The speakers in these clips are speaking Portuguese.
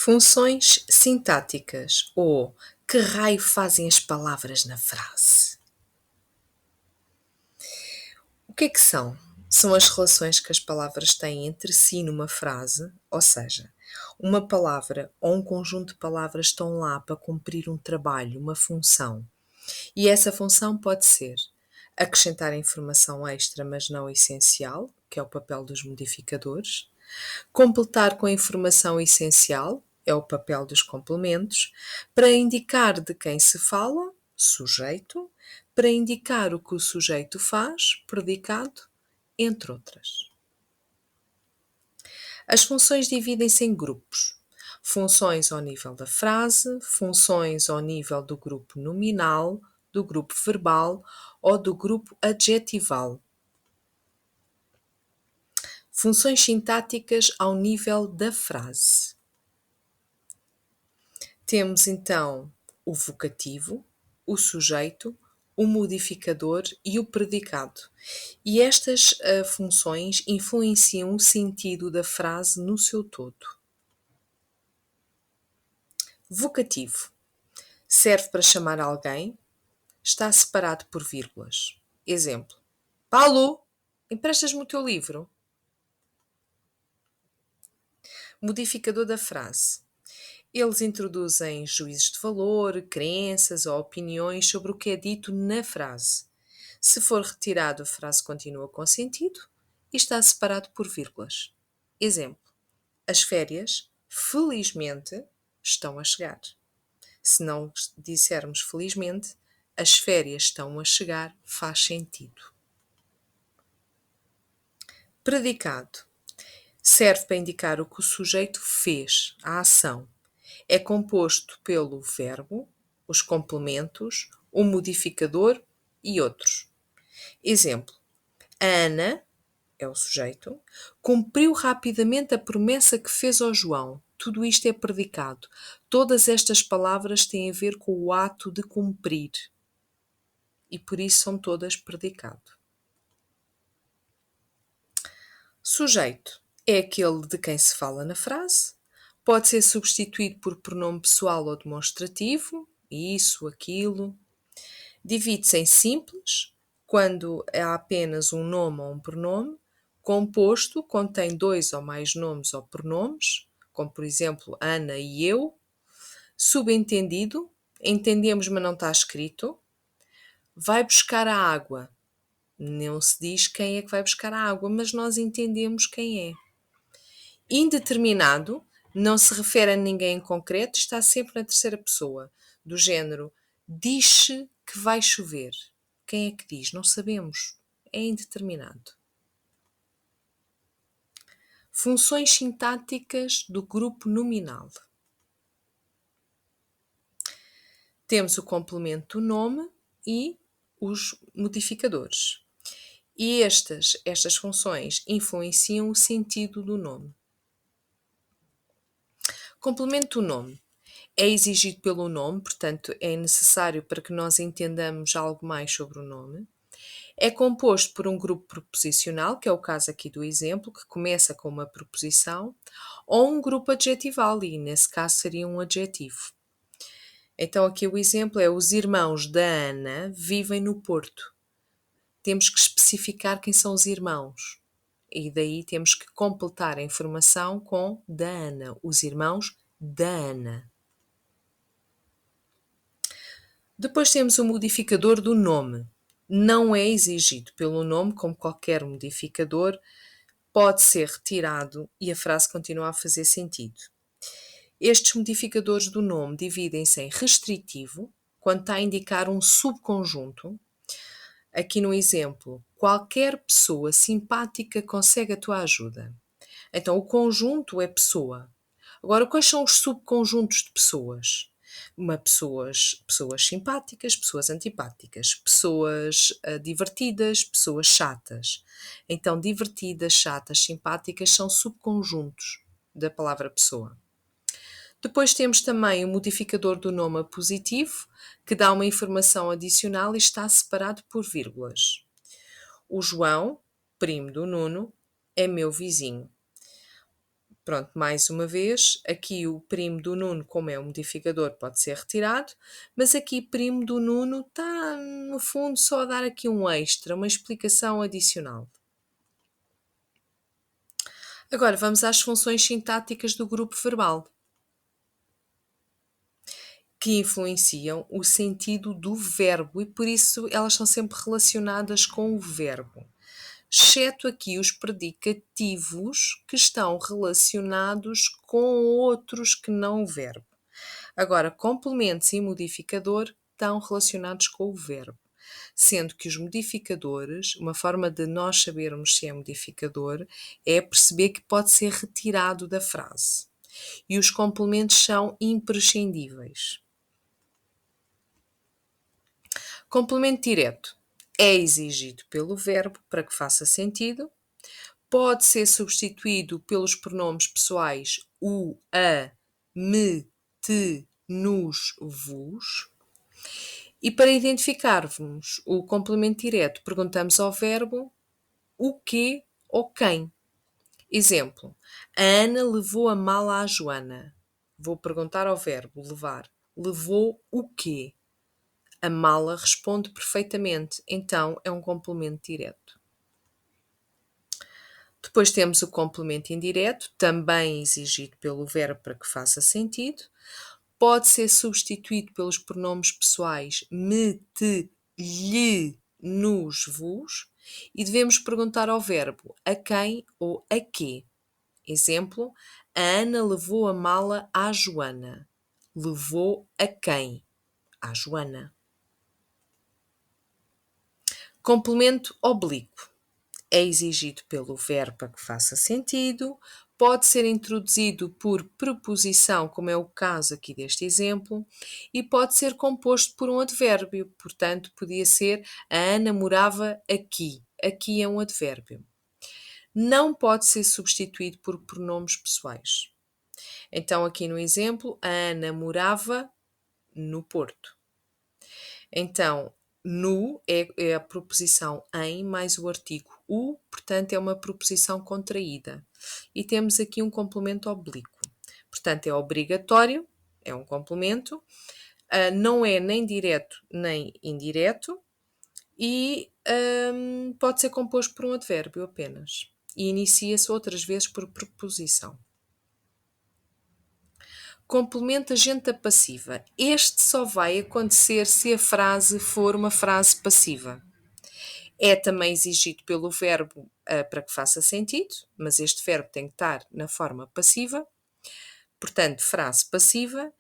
Funções sintáticas ou que raio fazem as palavras na frase? O que é que são? São as relações que as palavras têm entre si numa frase, ou seja, uma palavra ou um conjunto de palavras estão lá para cumprir um trabalho, uma função. E essa função pode ser acrescentar informação extra, mas não essencial, que é o papel dos modificadores, completar com a informação essencial, é o papel dos complementos, para indicar de quem se fala, sujeito, para indicar o que o sujeito faz, predicado, entre outras. As funções dividem-se em grupos. Funções ao nível da frase, funções ao nível do grupo nominal, do grupo verbal ou do grupo adjetival. Funções sintáticas ao nível da frase. Temos então o vocativo, o sujeito, o modificador e o predicado. E estas funções influenciam o sentido da frase no seu todo. Vocativo. Serve para chamar alguém, está separado por vírgulas. Exemplo. Paulo, emprestas-me o teu livro? Modificador da frase. Eles introduzem juízos de valor, crenças ou opiniões sobre o que é dito na frase. Se for retirado, a frase continua com sentido e está separado por vírgulas. Exemplo. As férias, felizmente, estão a chegar. Se não dissermos felizmente, as férias estão a chegar, faz sentido. Predicado. Serve para indicar o que o sujeito fez, a ação. É composto pelo verbo, os complementos, o modificador e outros. Exemplo. A Ana, é o sujeito, cumpriu rapidamente a promessa que fez ao João. Tudo isto é predicado. Todas estas palavras têm a ver com o ato de cumprir. E por isso são todas predicado. Sujeito é aquele de quem se fala na frase. Pode ser substituído por pronome pessoal ou demonstrativo, isso, aquilo. Divide-se em simples, quando há apenas um nome ou um pronome. Composto, contém dois ou mais nomes ou pronomes, como por exemplo Ana e eu. Subentendido, entendemos mas não está escrito. Vai buscar a água. Não se diz quem é que vai buscar a água, mas nós entendemos quem é. Indeterminado não se refere a ninguém em concreto, está sempre na terceira pessoa, do género diz-se que vai chover. Quem é que diz? Não sabemos. É indeterminado. Funções sintáticas do grupo nominal. Temos o complemento do nome e os modificadores. E estas funções influenciam o sentido do nome. Complemento do nome. É exigido pelo nome, portanto, é necessário para que nós entendamos algo mais sobre o nome. É composto por um grupo preposicional, que é o caso aqui do exemplo, que começa com uma preposição, ou um grupo adjetival, e nesse caso seria um adjetivo. Então aqui o exemplo é: os irmãos da Ana vivem no Porto. Temos que especificar quem são os irmãos. E daí temos que completar a informação com da Ana, os irmãos da Ana. Depois temos o modificador do nome. Não é exigido pelo nome, como qualquer modificador, pode ser retirado e a frase continua a fazer sentido. Estes modificadores do nome dividem-se em restritivo, quando está a indicar um subconjunto. Aqui no exemplo, qualquer pessoa simpática consegue a tua ajuda. Então, o conjunto é pessoa. Agora, quais são os subconjuntos de pessoas? Pessoas simpáticas, pessoas antipáticas, pessoas divertidas, pessoas chatas. Então, divertidas, chatas, simpáticas são subconjuntos da palavra pessoa. Depois temos também o modificador do nome positivo, que dá uma informação adicional e está separado por vírgulas. O João, primo do Nuno, é meu vizinho. Pronto, mais uma vez, aqui o primo do Nuno, como é um modificador, pode ser retirado, mas aqui primo do Nuno está, no fundo, só a dar aqui um extra, uma explicação adicional. Agora vamos às funções sintáticas do grupo verbal, que influenciam o sentido do verbo e por isso elas são sempre relacionadas com o verbo, exceto aqui os predicativos que estão relacionados com outros que não o verbo. Agora, complementos e modificador estão relacionados com o verbo, sendo que os modificadores, uma forma de nós sabermos se é modificador, é perceber que pode ser retirado da frase. E os complementos são imprescindíveis. Complemento direto é exigido pelo verbo para que faça sentido, pode ser substituído pelos pronomes pessoais o, a, me, te, nos, vos. E para identificarmos o complemento direto, perguntamos ao verbo o que ou quem. Exemplo: a Ana levou a mala à Joana. Vou perguntar ao verbo levar. Levou o quê? A mala responde perfeitamente, então é um complemento direto. Depois temos o complemento indireto, também exigido pelo verbo para que faça sentido. Pode ser substituído pelos pronomes pessoais me, te, lhe, nos, vos. E devemos perguntar ao verbo a quem ou a quê. Exemplo: a Ana levou a mala à Joana. Levou a quem? À Joana. Complemento oblíquo. É exigido pelo verbo para que faça sentido, pode ser introduzido por preposição, como é o caso aqui deste exemplo, e pode ser composto por um advérbio, portanto, podia ser a Ana morava aqui. Aqui é um advérbio. Não pode ser substituído por pronomes pessoais. Então, aqui no exemplo, a Ana morava no Porto. Então, no é a proposição em mais o artigo o, portanto, é uma proposição contraída. E temos aqui um complemento oblíquo. Portanto, é obrigatório, é um complemento, não é nem direto nem indireto e pode ser composto por um advérbio apenas. E inicia-se outras vezes por preposição. Complemento agente passiva. Este só vai acontecer se a frase for uma frase passiva. É também exigido pelo verbo para que faça sentido, mas este verbo tem que estar na forma passiva. Portanto, frase passiva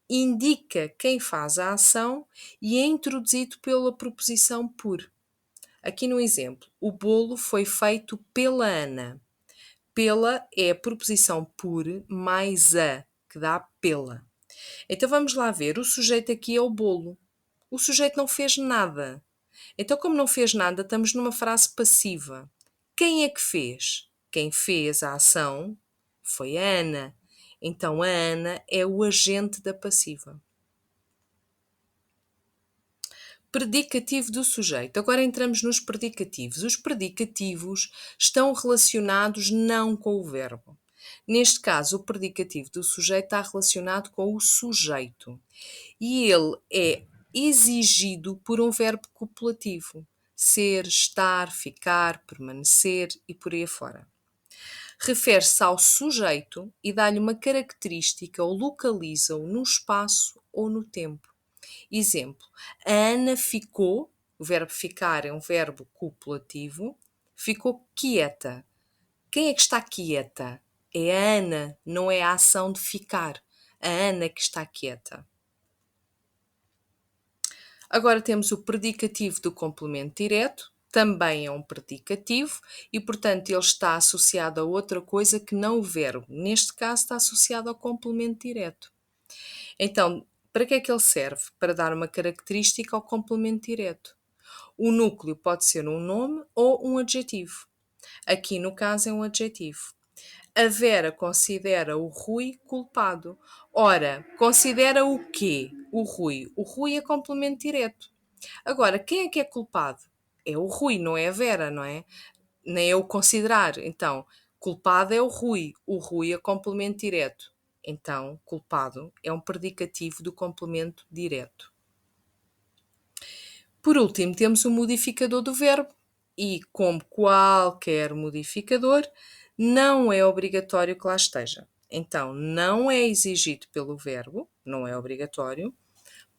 indica quem faz a ação e é introduzido pela preposição por. Aqui no exemplo, o bolo foi feito pela Ana. Pela é a preposição por mais a, que dá pela. Então vamos lá ver, o sujeito aqui é o bolo. O sujeito não fez nada. Então, como não fez nada, estamos numa frase passiva. Quem é que fez? Quem fez a ação foi a Ana. Então, a Ana é o agente da passiva. Predicativo do sujeito. Agora entramos nos predicativos. Os predicativos estão relacionados não com o verbo. Neste caso, o predicativo do sujeito está relacionado com o sujeito. E ele é exigido por um verbo copulativo. Ser, estar, ficar, permanecer e por aí afora. Refere-se ao sujeito e dá-lhe uma característica ou localiza-o no espaço ou no tempo. Exemplo: a Ana ficou, o verbo ficar é um verbo copulativo, ficou quieta. Quem é que está quieta? É a Ana, não é a ação de ficar. A Ana que está quieta. Agora temos o predicativo do complemento direto, também é um predicativo e, portanto, ele está associado a outra coisa que não o verbo. Neste caso, está associado ao complemento direto. Então, para que é que ele serve? Para dar uma característica ao complemento direto. O núcleo pode ser um nome ou um adjetivo. Aqui, no caso, é um adjetivo. A Vera considera o Rui culpado. Ora, considera o quê? O Rui. O Rui é complemento direto. Agora, quem é que é culpado? É o Rui, não é a Vera, não é? Nem é o considerar. Então, culpado é o Rui é complemento direto. Então, culpado é um predicativo do complemento direto. Por último, temos o modificador do verbo e, como qualquer modificador, não é obrigatório que lá esteja. Então, não é exigido pelo verbo, não é obrigatório,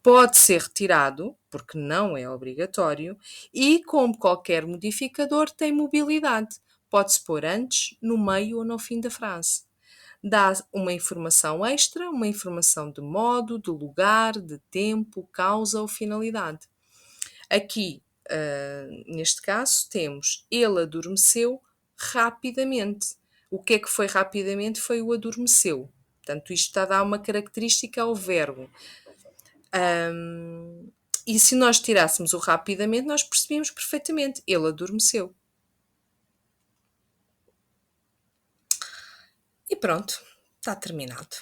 pode ser retirado, porque não é obrigatório, e, como qualquer modificador, tem mobilidade. Pode-se pôr antes, no meio ou no fim da frase. Dá uma informação extra, uma informação de modo, de lugar, de tempo, causa ou finalidade. Aqui, neste caso, temos ele adormeceu rapidamente. O que é que foi rapidamente? Foi o adormeceu. Portanto, isto está a dar uma característica ao verbo. E se nós tirássemos o rapidamente, nós percebíamos perfeitamente. Ele adormeceu. E pronto, está terminado.